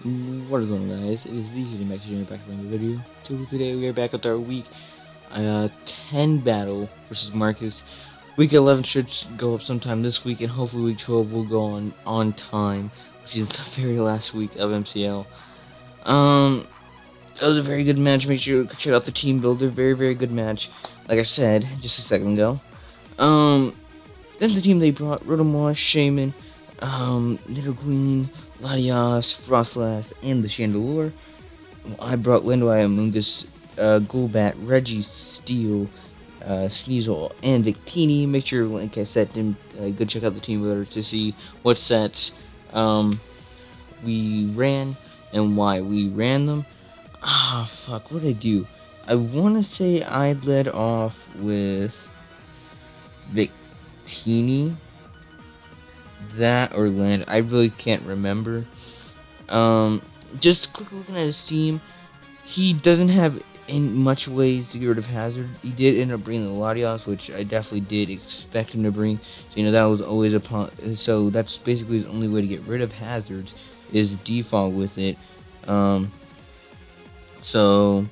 What is going on, guys? It is the Heating Back to back with another video. So today we are back with our week 10 battle versus Marcus. Week 11 should go up sometime this week, and hopefully week 12 will go on time, which is the very last week of MCL. That was a very good match. Make sure you check out the team builder. Very good match. Like I said just a second ago. Then the team they brought Rotomosh, Shaman, Nidoqueen, Queen, Latias, Frostlass, and the Chandelure. I brought Lindwai, Amoonguss, Golbat, Reggie, Steel, Sneasel, and Victini. Make sure, like I said, go check out the team builder to see what sets we ran and why we ran them. Fuck, what did I do? I want to say I led off with Victini. That or Land. I really can't remember. Just quick looking at his team, he doesn't have in much ways to get rid of Hazard. He did end up bringing the Latios, which I definitely did expect him to bring. So that was always so that's basically his only way to get rid of Hazards is default with it. So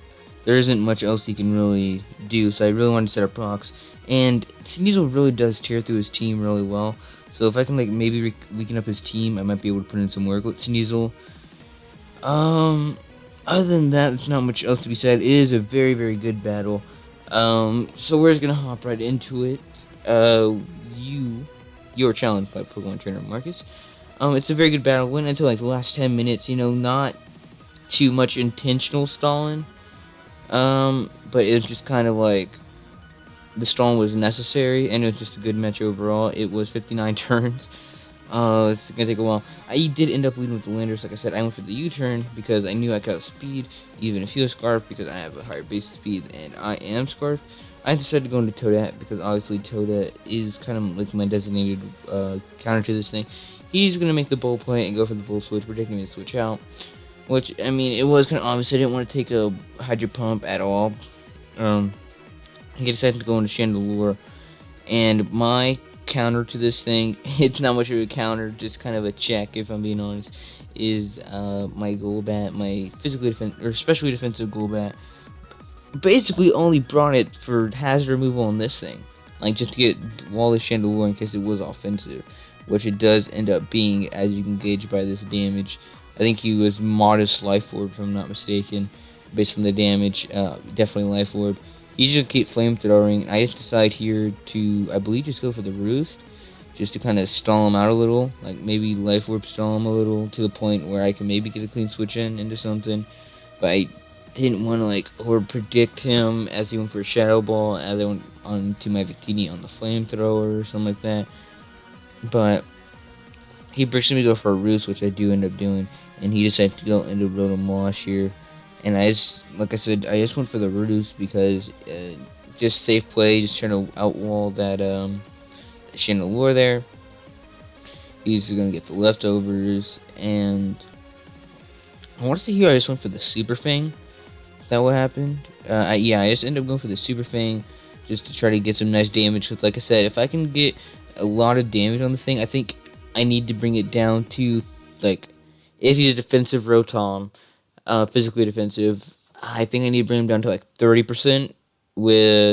there isn't much else he can really do. So I really wanted to set up procs, and Sneasel really does tear through his team really well. So if I can maybe weaken up his team, I might be able to put in some work with Sneasel. Other than that, there's not much else to be said. It is a very good battle. So we're just gonna hop right into it. You're challenged by Pokemon Trainer Marcus. It's a very good battle. Went until the last 10 minutes. Not too much intentional stalling. But it's just kind of the storm was necessary, and it was just a good match overall. It was 59 turns. It's gonna take a while. I did end up leading with the Landers. Like I said, I went for the U-turn because I knew I could outspeed, even if he was Scarf, because I have a higher base speed and I am Scarf. I decided to go into Toadette because obviously Toadette is kind of like my designated counter to this thing. He's gonna make the bull play and go for the bull switch, predicting me to switch out. Which, I mean, it was kind of obvious. I didn't want to take a Hydro Pump at all. He decided to go into Chandelure, and my counter to this thing, it's not much of a counter, just kind of a check if I'm being honest, is my Golbat, my especially defensive Golbat. Basically only brought it for hazard removal on this thing, just to get Wallace Chandelure in case it was offensive, which it does end up being, as you can gauge by this damage. I think he was modest Life Orb, if I'm not mistaken, based on the damage. Definitely Life Orb. He's just keep flamethrowing. I just decide here to, I believe, just go for the Roost, just to kind of stall him out a little, maybe Life Orb stall him a little to the point where I can maybe get a clean switch into something. But I didn't want to over predict him as he went for a Shadow Ball, as I went on to my Victini on the flamethrower or something like that. But he pushed me to go for a Roost, which I do end up doing, and he decided to go into Rotomosh here. And like I said, I just went for the Roost because just safe play, just trying to outwall that Chandelure there. He's gonna get the leftovers, and I want to say here I just went for the Super Fang. Is that what happened? I just ended up going for the Super Fang just to try to get some nice damage. Because like I said, if I can get a lot of damage on this thing, I think I need to bring it down to if he's a defensive Rotom. Physically defensive, I think I need to bring him down to 30%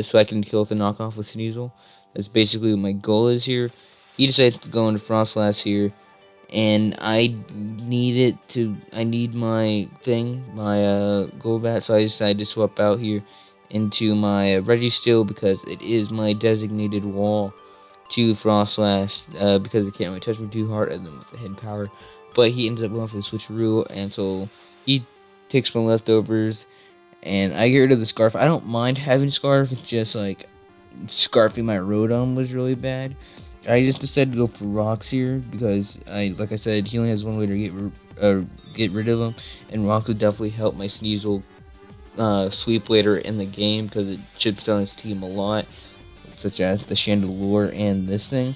so I can kill the knockoff with Sneasel. That's basically what my goal is here. He decided to go into Frostlass here, and I need my Golbat, so I decided to swap out here into my Registeel because it is my designated wall to Frostlass because it can't really touch me too hard, and then with the head power. But he ends up going for the switcheroo, and so he takes my leftovers, and I get rid of the Scarf. I don't mind having Scarf, it's just Scarfing my Rotom was really bad. I just decided to go for Rocks here because like I said, he only has one way to get rid of him, and Rocks would definitely help my Sneasel sweep later in the game because it chips on his team a lot, such as the Chandelure and this thing.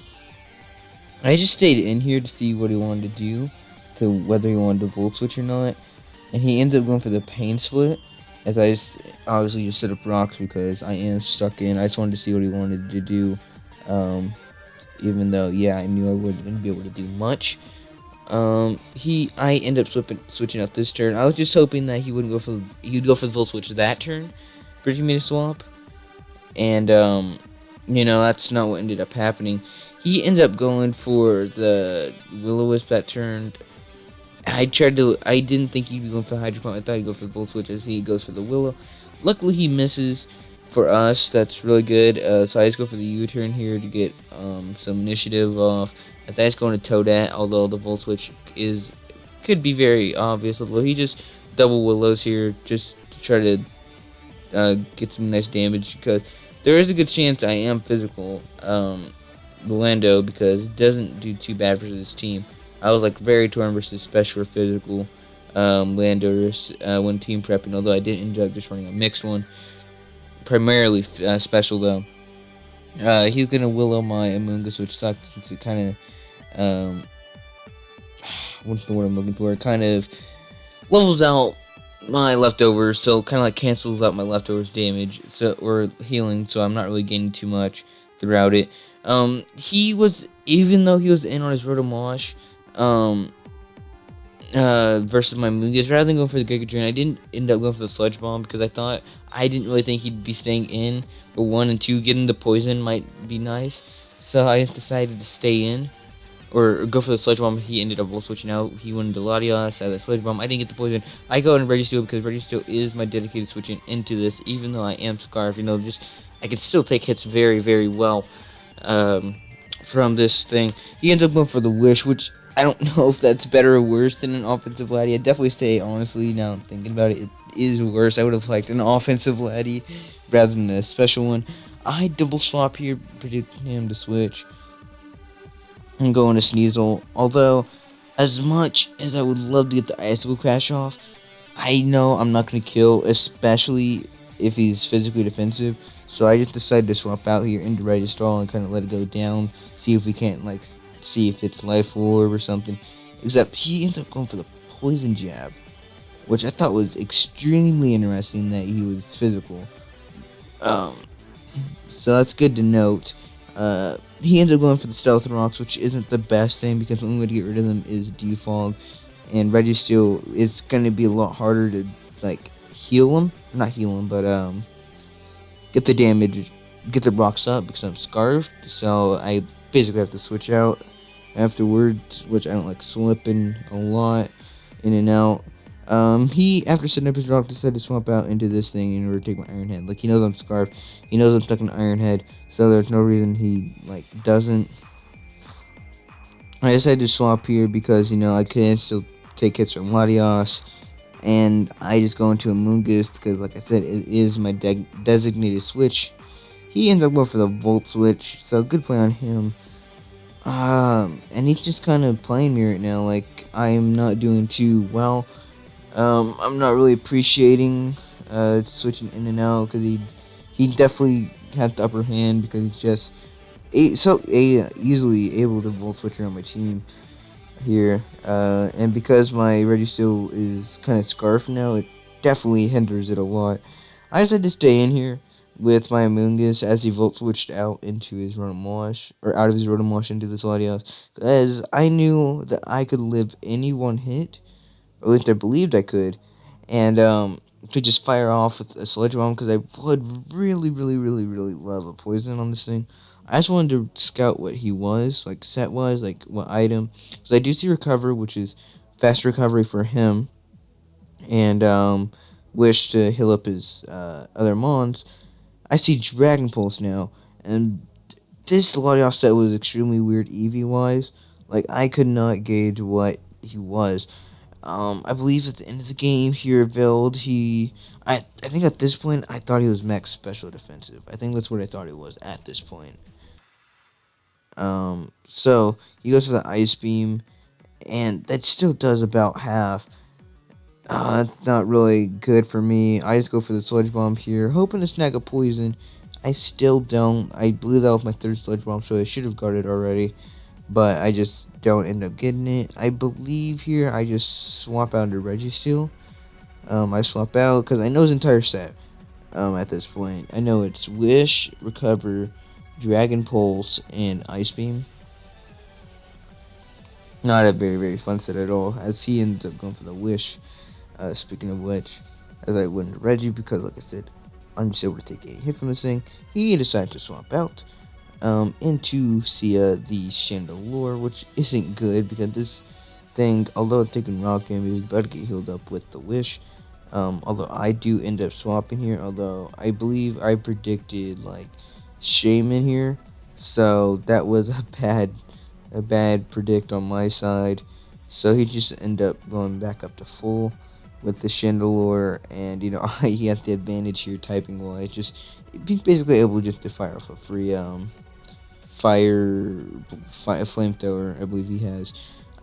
I just stayed in here to see what he wanted to do, to whether he wanted to Volt Switch or not. And he ends up going for the Pain Split, as I obviously just set up Rocks because I am stuck in. I just wanted to see what he wanted to do, even though, I knew I wouldn't be able to do much. I end up switching out this turn. I was just hoping that he'd go for the Volt Switch that turn, bridging me to swap. And that's not what ended up happening. He ended up going for the Will-O-Wisp that turn. I didn't think he'd be going for the Hydro Pump. I thought he'd go for the Volt Switch as he goes for the Willow. Luckily, he misses for us. That's really good. So I just go for the U-turn here to get some initiative off. I thought I was going to Toadette, although the Volt Switch could be very obvious. Although he just double Willows here just to try to get some nice damage, because there is a good chance I am physical Lando, because it doesn't do too bad versus this team. I was like very torn versus special or physical Landers when team prepping, although I did end up just running a mixed one, primarily special though. He's gonna Willow my Amoonguss, which sucks since it kind of what's the word I'm looking for? It kind of levels out my leftovers, so kind of like cancels out my leftovers damage, or healing, so I'm not really gaining too much throughout it. He was, even though he was in on his Rotomosh, versus my Moongus, rather than going for the Giga Drain, I didn't end up going for the Sludge Bomb, because I didn't really think he'd be staying in, but 1 and 2, getting the poison might be nice, so I decided to stay in, or go for the Sludge Bomb. He ended up Volt Switching out. He went into Latios, I had the Sludge Bomb. I didn't get the poison. I go into Registeel, because Registeel is my dedicated switching into this, even though I am Scarf, I can still take hits very, very well from this thing. He ends up going for the Wish, which I don't know if that's better or worse than an offensive Laddie. I'd definitely say, honestly, now I'm thinking about it, it is worse. I would have liked an offensive Laddie rather than a special one. I double swap here, predicting him to switch and go into Sneasel. Although, as much as I would love to get the Icicle Crash off, I know I'm not going to kill, especially if he's physically defensive. So I just decided to swap out here into Registral and kind of let it go down. See if we can't, see if it's Life Orb or something. Except he ends up going for the Poison Jab, which I thought was extremely interesting that he was physical. So that's good to note. He ends up going for the Stealth Rocks, which isn't the best thing, because the only way to get rid of them is Defog. And Registeel, it's going to be a lot harder to, heal him. Not heal him, but, get the damage, get the rocks up, because I'm Scarfed. So I basically have to switch out afterwards, which I don't like slipping a lot in and out. He, after setting up his rock, decided to swap out into this thing in order to take my Iron Head. He knows I'm Scarfed. He knows I'm stuck in Iron Head, so there's no reason he, doesn't. I decided to swap here because, I can still take hits from Latios, and I just go into a Moongus because, like I said, it is my designated switch. He ends up going for the Volt Switch, so good play on him. And he's just kind of playing me right now. I'm not doing too well. I'm not really appreciating switching in and out, because he definitely had the upper hand, because he's just easily able to Volt Switch around my team here. And because my Registeel is kind of Scarf now, it definitely hinders it a lot. I decided to stay in here with my Amoonguss as he Volt Switched out into his Rotomosh, or out of his Rotomosh into this Latios, as I knew that I could live any one hit, or at least I believed I could, and to just fire off with a Sludge Bomb, because I would really, really, really, really love a poison on this thing. I just wanted to scout what he was, set-wise, what item. So I do see Recover, which is fast recovery for him, and Wish to heal up his other Mons. I see Dragon Pulse now, and this Latios set was extremely weird EV-wise. I could not gauge what he was. I believe at the end of the game he revealed I think at this point I thought he was max special defensive. I think that's what I thought he was at this point. So he goes for the Ice Beam, and that still does about half. That's not really good for me. I just go for the Sludge Bomb here, hoping to snag a poison. I still don't. I believe that was my third Sludge Bomb, so I should have got it already, but I just don't end up getting it. I believe here I just swap out into Registeel. I swap out because I know his entire set. At this point, I know it's Wish, Recover, Dragon Pulse, and Ice Beam. Not a very, very fun set at all, as he ends up going for the Wish. Speaking of which, as I went to Reggie, because like I said, I'm just able to take a hit from this thing. He decided to swap out into Sia the Chandelure, which isn't good because this thing, although it's taking rock damage, is about to get healed up with the Wish. Although I do end up swapping here, although I believe I predicted like Shaman here, so that was a bad predict on my side. So he just ended up going back up to full with the Chandelure, and he had the advantage here typing wise. He's basically able just to fire off a free flamethrower, I believe he has.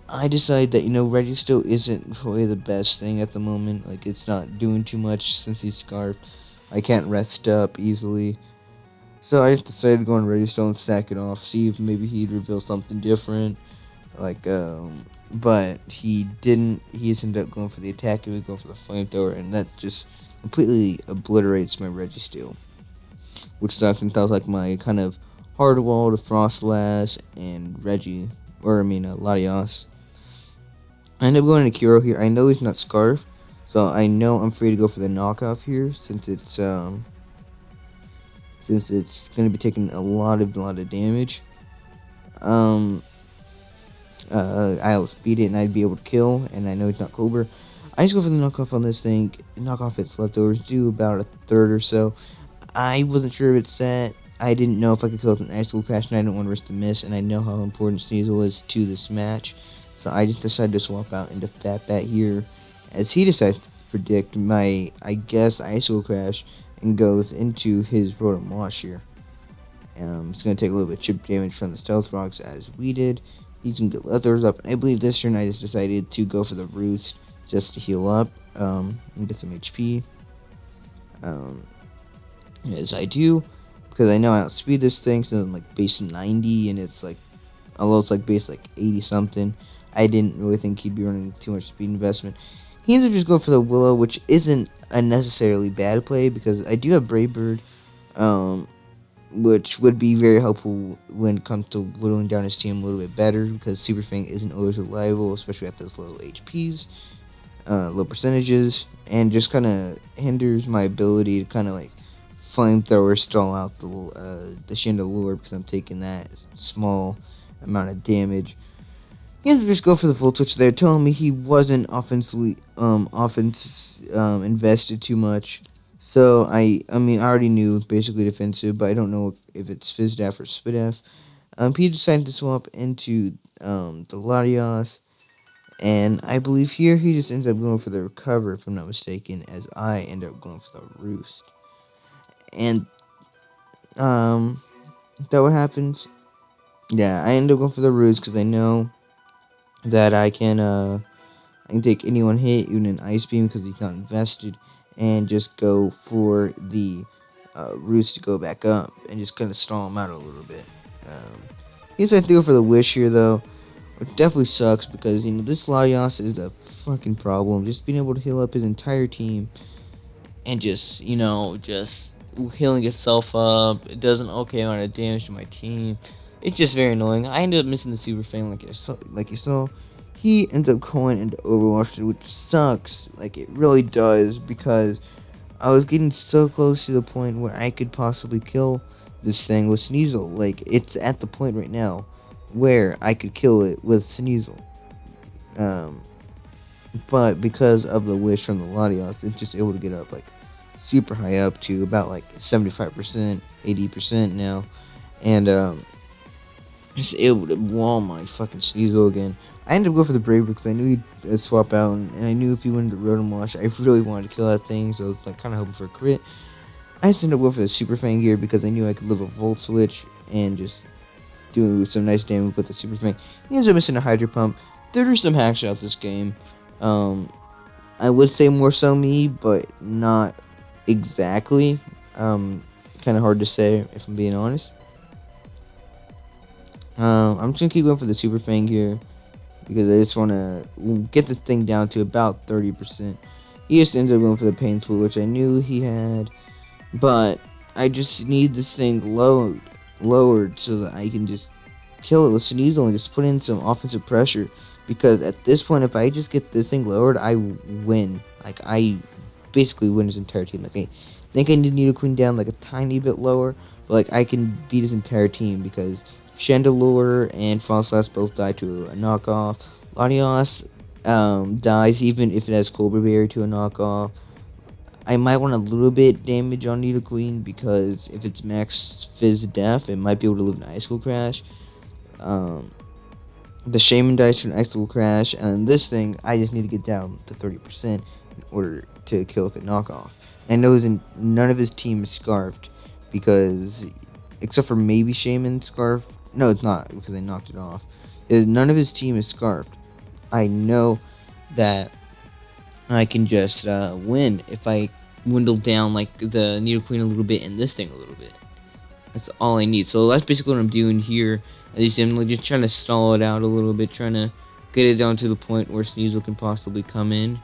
I decided that Reggie still isn't really the best thing at the moment. Like, it's not doing too much since he's scarfed. I can't rest up easily. So I decided to go on Redstone, stack it off, see if maybe he'd reveal something different. Like, but he didn't. He just ended up going for the attack, and we go for the flamethrower, and that just completely obliterates my Registeel, which sucks. And that was like my kind of hard wall to Frostlass and Latios. I end up going to Kuro here. I know he's not Scarf, so I know I'm free to go for the knockoff here since it's going to be taking a lot of damage. I'll speed it and I'd be able to kill, and I know it's not Cobra. I just go for the knockoff on this thing. Knockoff its leftovers, do about a third or so. I wasn't sure if it's set. I didn't know if I could kill it with an Icicle Crash, and I didn't want to risk the miss, and I know how important Sneasel is to this match. So I just decided to swap out into Fat Bat here, as he decides to predict my, I guess, Icicle Crash, and goes into his Rotom Wash here. It's going to take a little bit of chip damage from the Stealth Rocks, as we did. He's going to get leftovers up, and I believe this turn I just decided to go for the Roost just to heal up and get some HP. As I do, because I know I outspeed this thing, so I'm like base 90, and it's like, although it's like base like 80 something, I didn't really think he'd be running too much speed investment. He ends up just going for the Willow, which isn't a necessarily bad play, because I do have Brave Bird, which would be very helpful when it comes to whittling down his team a little bit better, because Super Fang isn't always reliable, especially at those low HPs, low percentages, and just kind of hinders my ability to kind of like flamethrower stall out the Chandelure, because I'm taking that small amount of damage. He ended up just go for the full twitch there, telling me he wasn't offensively invested too much. So I already knew basically defensive, but I don't know if it's Fizdaf or Spidaf. He decided to swap into the Latios, and I believe here he just ends up going for the Recover, if I'm not mistaken, as I end up going for the Roost. And is that what happens? Yeah, I end up going for the Roost because I know that I can take any one hit, even an Ice Beam, because he's not invested, and just go for the Roost to go back up and just kind of stall him out a little bit. He decided to go for the Wish here, though, which definitely sucks, because this Latios is a fucking problem. Just being able to heal up his entire team and just healing itself up. It does an okay amount of damage to my team. It's just very annoying. I ended up missing the Super Fang like you saw. He ends up going into Overwatch, which sucks. Like, it really does, because I was getting so close to the point where I could possibly kill this thing with Sneasel. Like, it's at the point right now where I could kill it with Sneasel. But because of the Wish from the Latios, it's just able to get up like super high, up to about like 75%, 80% now, and just able to wall my fucking Sneasel again. I ended up going for the Brave because I knew he'd swap out, and I knew if he went into Rotom Wash, I really wanted to kill that thing, so I was like kind of hoping for a crit. I just ended up going for the Super Fang gear because I knew I could live a Volt Switch and just do some nice damage with the Super Fang. He ends up missing a Hydro Pump. There are some hacks out this game. I would say more so me, but not exactly. Kind of hard to say if I'm being honest. I'm just gonna keep going for the Super Fang here because I just want to get this thing down to about 30%. He just ended up going for the Pain Split, which I knew he had, but I just need this thing lowered so that I can just kill it with Sneasel and just put in some offensive pressure. Because at this point, if I just get this thing lowered, I win. Like, I basically win his entire team. Like, I think I need Nidoqueen down like a tiny bit lower, but like I can beat his entire team because Chandelure and Frostlass both die to a knockoff. Latios dies even if it has Cobra Berry to a knockoff. I might want a little bit damage on Nidoqueen because if it's max Fizz Def, it might be able to live an Icicle Crash. The Shaman dies to an Icicle Crash, and this thing, I just need to get down to 30% in order to kill with a knockoff. I know none of his team is Scarfed because, except for maybe Shaman Scarf. No, it's not because they knocked it off. None of his team is Scarfed. I know that I can just win if I dwindle down like the Nidoqueen a little bit and this thing a little bit. That's all I need. So that's basically what I'm doing here. At least I'm like just trying to stall it out a little bit, trying to get it down to the point where Sneasel can possibly come in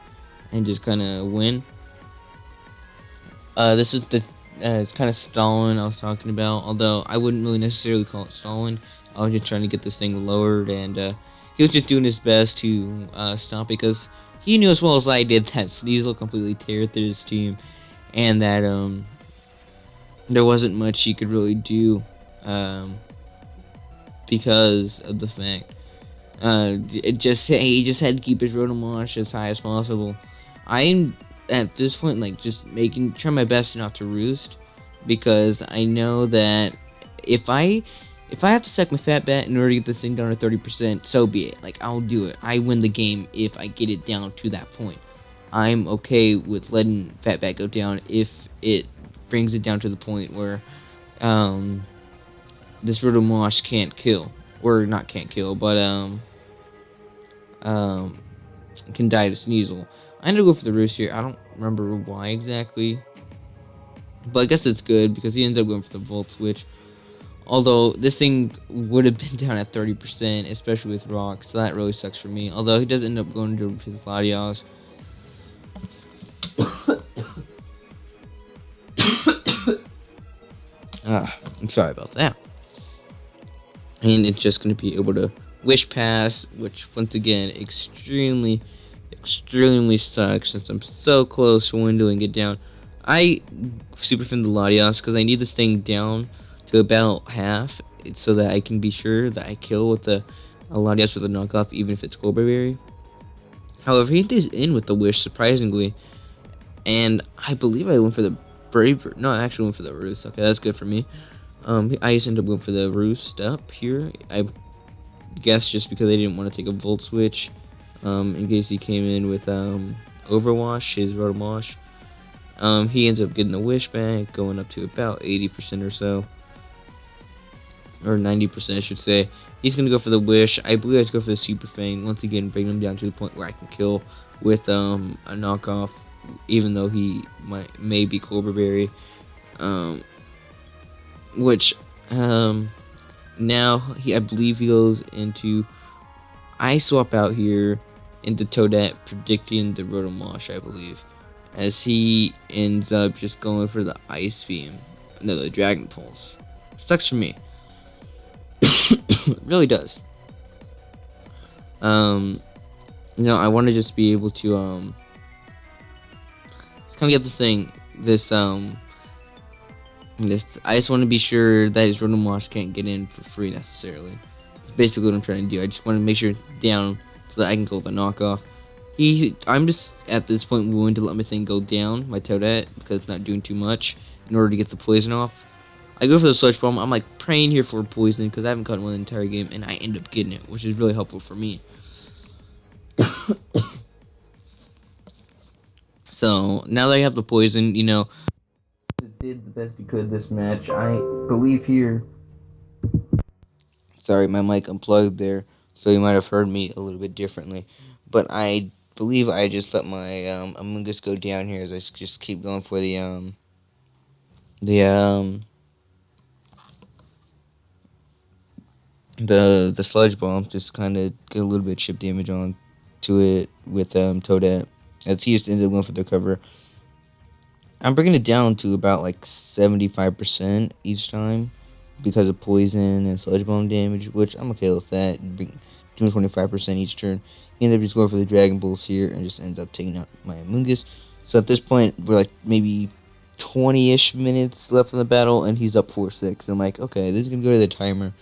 and just kind of win. This is the it's kind of stalling I was talking about, although I wouldn't really necessarily call it stalling. I was just trying to get this thing lowered, and he was just doing his best to stop, because he knew as well as I did that Sneasel completely tear through his team, and that there wasn't much he could really do because of the fact he just had to keep his Rotomosh as high as possible. I'm at this point like just trying my best not to roost, because I know that if I have to suck my fat bat in order to get this thing down to 30%, so be it. Like, I'll do it. I win the game if I get it down to that point. I'm okay with letting fat bat go down if it brings it down to the point where this Rotomosh can't kill, or not can't kill, but can die to Sneasel. I ended up going for the Roost here. I don't remember why exactly, but I guess it's good because he ended up going for the Volt Switch. Although this thing would have been down at 30%, especially with rocks, so that really sucks for me. Although he does end up going to his Latios. I'm sorry about that. And it's just going to be able to Wish Pass, which once again extremely sucks since I'm so close to windowing it down. I super fin the Latios because I need this thing down to about half, so that I can be sure that I kill with a Latios with a knockoff, even if it's Cobra Berry. However, he is in with the Wish, surprisingly, and I believe I went for the Brave. No, I actually went for the Roost. Okay, that's good for me. I just ended up going for the Roost up here. I guess just because I didn't want to take a Volt Switch, in case he came in with Overwash, his Rotomosh. He ends up getting the Wish back, going up to about 80% or so. Or 90%, I should say. He's going to go for the Wish. I believe I have to go for the Super Fang. Once again, bring him down to the point where I can kill with a knockoff, even though he may be Cobra Berry. Which, now, I believe he goes into... I swap out here into Toadette, predicting the Rotomosh, I believe. As he ends up just going for the Ice Beam. No, the Dragon Pulse. Sucks for me. It really does. I want to just be able to just kind of get this thing, I just want to be sure that his Rotomosh can't get in for free necessarily. That's basically what I'm trying to do. I just want to make sure it's down so that I can go with a knockoff. I'm just at this point willing to let my thing go down, my Toadette, because it's not doing too much in order to get the poison off. I go for the Sludge Bomb. I'm like praying here for poison because I haven't caught one the entire game, and I end up getting it, which is really helpful for me. So now that I have the poison, it did the best it could this match. I believe here. Sorry, my mic unplugged there, so you might have heard me a little bit differently. But I believe I just let my Amoonguss go down here as I just keep going for the Sludge Bomb, just kind of get a little bit of chip damage on to it with Toadette, as he just ends up going for the cover. I'm bringing it down to about like 75% each time, because of poison and sludge bomb damage, which I'm okay with that. Doing 25% each turn. He ended up just going for the Dragon Pulse here and just ends up taking out my Amoonguss. So at this point, we're like maybe 20-ish minutes left in the battle, and he's up 4-6. I'm like, okay, this is going to go to the timer.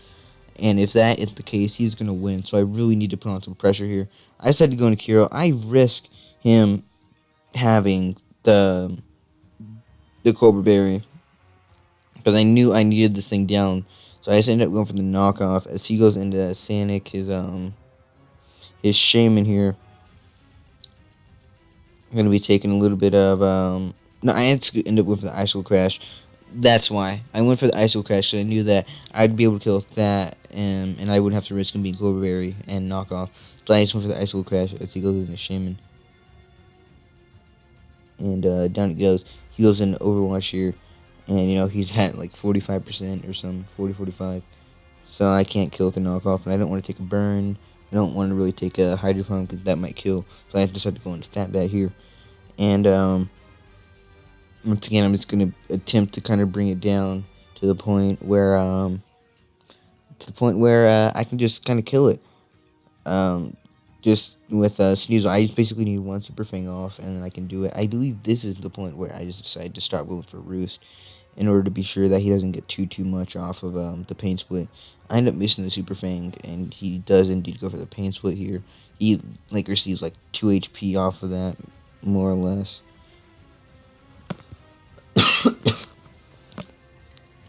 And if that is the case, he's going to win. So I really need to put on some pressure here. I decided to go into Kiro. I risk him having the Cobra Berry, because I knew I needed this thing down. So I just ended up going for the knockoff as he goes into Sanic, his Shaman here. I'm gonna be taking a little bit of no, I ended up going for the Icicle Crash. That's why I went for the Icicle Crash. So I knew that I'd be able to kill that, and I wouldn't have to risk him being Cobra Berry and knockoff. So I just went for the Icicle Crash as he goes into Shaman. And down it goes. He goes into Overwatch here. And, he's at like 45% or some 45. So I can't kill with a knockoff. And I don't want to take a burn. I don't want to really take a Hydro Pump because that might kill. So I decided to go into Fat Bat here. And once again, I'm just going to attempt to kind of bring it down to the point where I can just kind of kill it. Just with Sneasel, I just basically need one Super Fang off, and then I can do it. I believe this is the point where I just decided to start going for Roost, in order to be sure that he doesn't get too much off of the Pain Split. I end up missing the Super Fang, and he does indeed go for the Pain Split here. He receives like 2 HP off of that, more or less.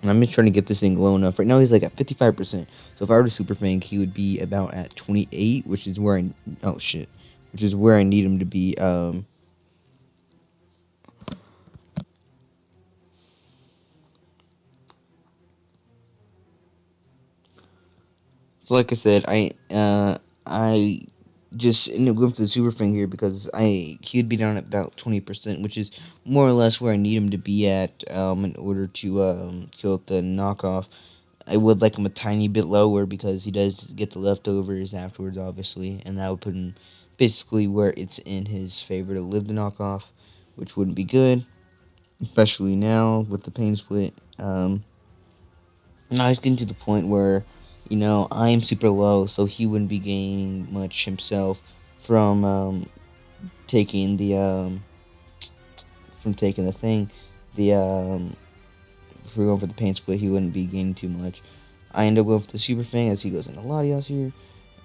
And I'm just trying to get this thing low enough. Right now he's like at 55%. So if I were to Super Fang, he would be about at 28, which is where which is where I need him to be. So like I said, I just ended up going for the Super Fang here because he'd be down at about 20%, which is more or less where I need him to be at in order to kill the knockoff. I would like him a tiny bit lower because he does get the leftovers afterwards, obviously, and that would put him basically where it's in his favor to live the knockoff, which wouldn't be good, especially now with the Pain Split. Now he's getting to the point where, I'm super low, so he wouldn't be gaining much himself from taking the thing. If we're going for the Pain Split, he wouldn't be gaining too much. I end up going for the Super Fang as he goes into Latios here,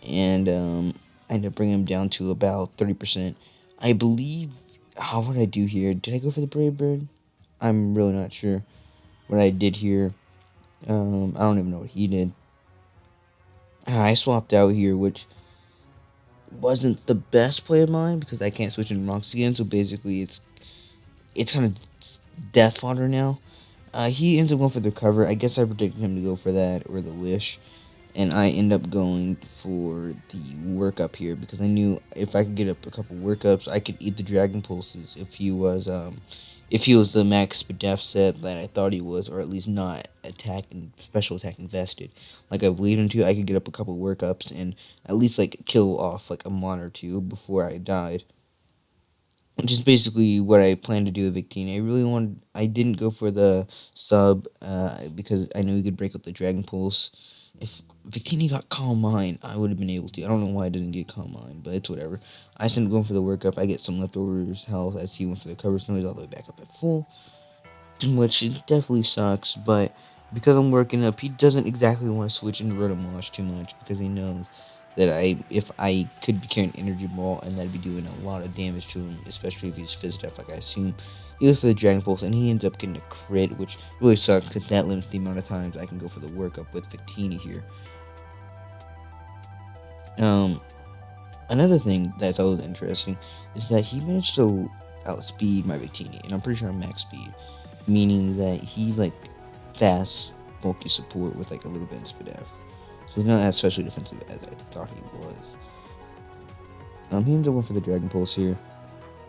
and I end up bringing him down to about 30%. I believe, what did I do here? Did I go for the Brave Bird? I'm really not sure what I did here. I don't even know what he did. I swapped out here, which wasn't the best play of mine because I can't switch into rocks again. So basically, it's kind of death fodder now. He ends up going for the cover. I guess I predicted him to go for that or the wish, and I end up going for the workup here because I knew if I could get up a couple workups, I could eat the Dragon Pulses if he was the max def set that I thought he was, or at least not special attack invested like I believed him to. I could get up a couple workups and at least kill off a mon or two before I died. Which is basically what I planned to do with Victini. I didn't go for the sub because I knew he could break up the Dragon Pulse. If Victini got Calm Mind, I would have been able to. I don't know why I didn't get Calm Mind, but it's whatever. I just ended up going for the workup. I get some leftovers health as he went for the cover snow. He's all the way back up at full, which it definitely sucks, but because I'm working up, he doesn't exactly want to switch into Rotomosh too much because he knows that if I could be carrying Energy Ball and that'd be doing a lot of damage to him, especially if he's fizzed up like I assume. He goes for the Dragon Pulse and he ends up getting a crit, which really sucks because that limits the amount of times I can go for the workup with Victini here. Another thing that I thought was interesting is that he managed to outspeed my Victini, and I'm pretty sure I'm max speed, meaning that he fast bulky support with a little bit of SPDF. So he's not as especially defensive as I thought he was. He ends up going for the Dragon Pulse here,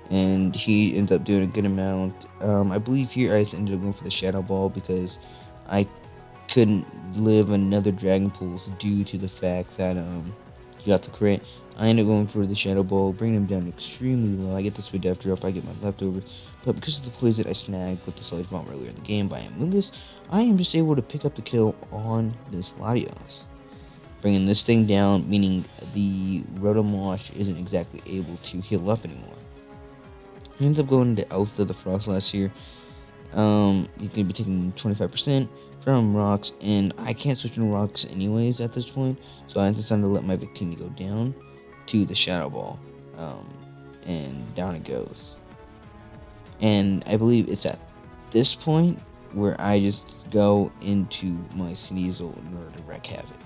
and he ends up doing a good amount. I believe here I just ended up going for the Shadow Ball because I couldn't live another Dragon Pulse due to the fact that He got the crit. I end up going for the Shadow Ball, bringing him down extremely low. I get the Sweet Death Drop, I get my leftovers. But because of the plays that I snagged with the Sludge Bomb earlier in the game by Amulis, I am just able to pick up the kill on this Latios. Bringing this thing down, meaning the Rotomosh isn't exactly able to heal up anymore. He ends up going to Alpha the Frostlass here. He's going to be taking 25% from rocks, and I can't switch into rocks anyways at this point, so I decided to let my Victini go down to the Shadow Ball, and down it goes. And I believe it's at this point where I just go into my Sneasel in order to wreak havoc.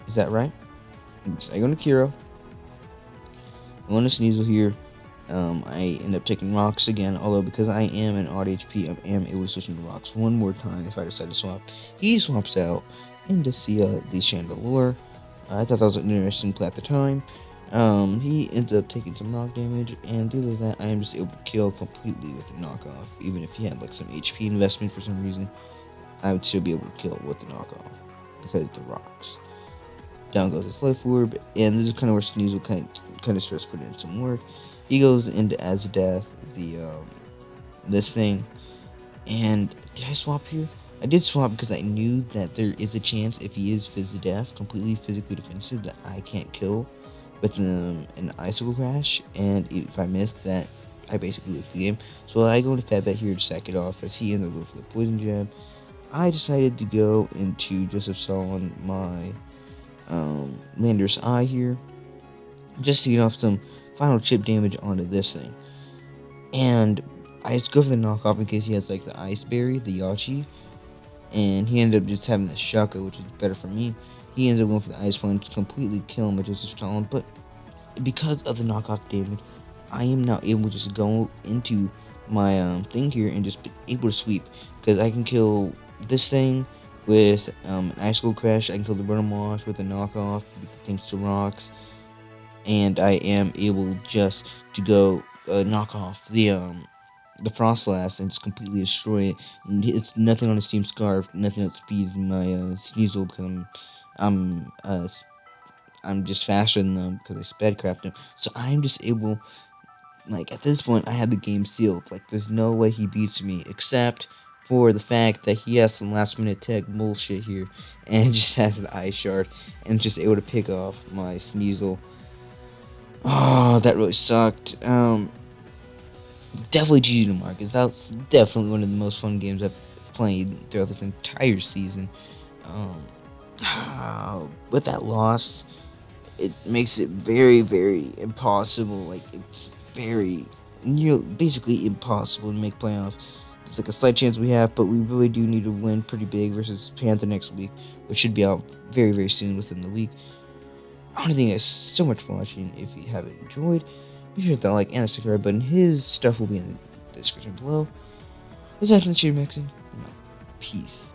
Is that right? I go to Kiro. I go to Sneasel here. I end up taking rocks again, although because I am an odd HP, I am able to switch into rocks one more time if I decide to swap. He swaps out into the Chandelure. I thought that was an interesting play at the time. He ends up taking some knock damage, and due to that, I am just able to kill completely with the knockoff. Even if he had like some HP investment for some reason, I would still be able to kill with the knockoff because of the rocks. Down goes his Life Orb, and this is kind of where Sneasel kind of starts putting in some work. He goes into Azadath, this thing, and did I swap here? I did swap because I knew that there is a chance if he is Fizzadef, completely physically defensive, that I can't kill with an Icicle Crash, and if I miss that, I basically lose the game. So I go into Fatbat here to sack it off as he ends up going for the Poison Jab. I decided to go into Joseph Saw on my Lander's Eye here, just to get off some final chip damage onto this thing. And I just go for the knockoff in case he has like the Ice Berry, the Yachi, and he ended up just having the Shaka, which is better for me. He ends up going for the Ice Punch, completely kill him with Joseph Stalin, but because of the knockoff damage, I am now able to just go into my thing here and just be able to sweep, because I can kill this thing with an Icicle Crash. I can kill the Rotomosh with a knockoff thanks to rocks, and I am able just to go knock off the Frostlass and just completely destroy it. And it's nothing on his Steam Scarf, nothing outspeeds my Sneasel, because I'm just faster than them because I sped crapped him. So I'm just able, like at this point, I have the game sealed. Like there's no way he beats me except for the fact that he has some last minute tech bullshit here and just has an Ice Shard and just able to pick off my Sneasel. Oh, that really sucked. Definitely GG to Marcus. That's definitely one of the most fun games I've played throughout this entire season. With that loss, it makes it very, very impossible. Like it's very basically impossible to make playoffs. It's like a slight chance we have, but we really do need to win pretty big versus Panther next week, which should be out very, very soon within the week. I want to thank you guys so much for watching. If you haven't enjoyed, be sure to hit that like and the subscribe button. His stuff will be in the description below. This is actually Maxine. Peace.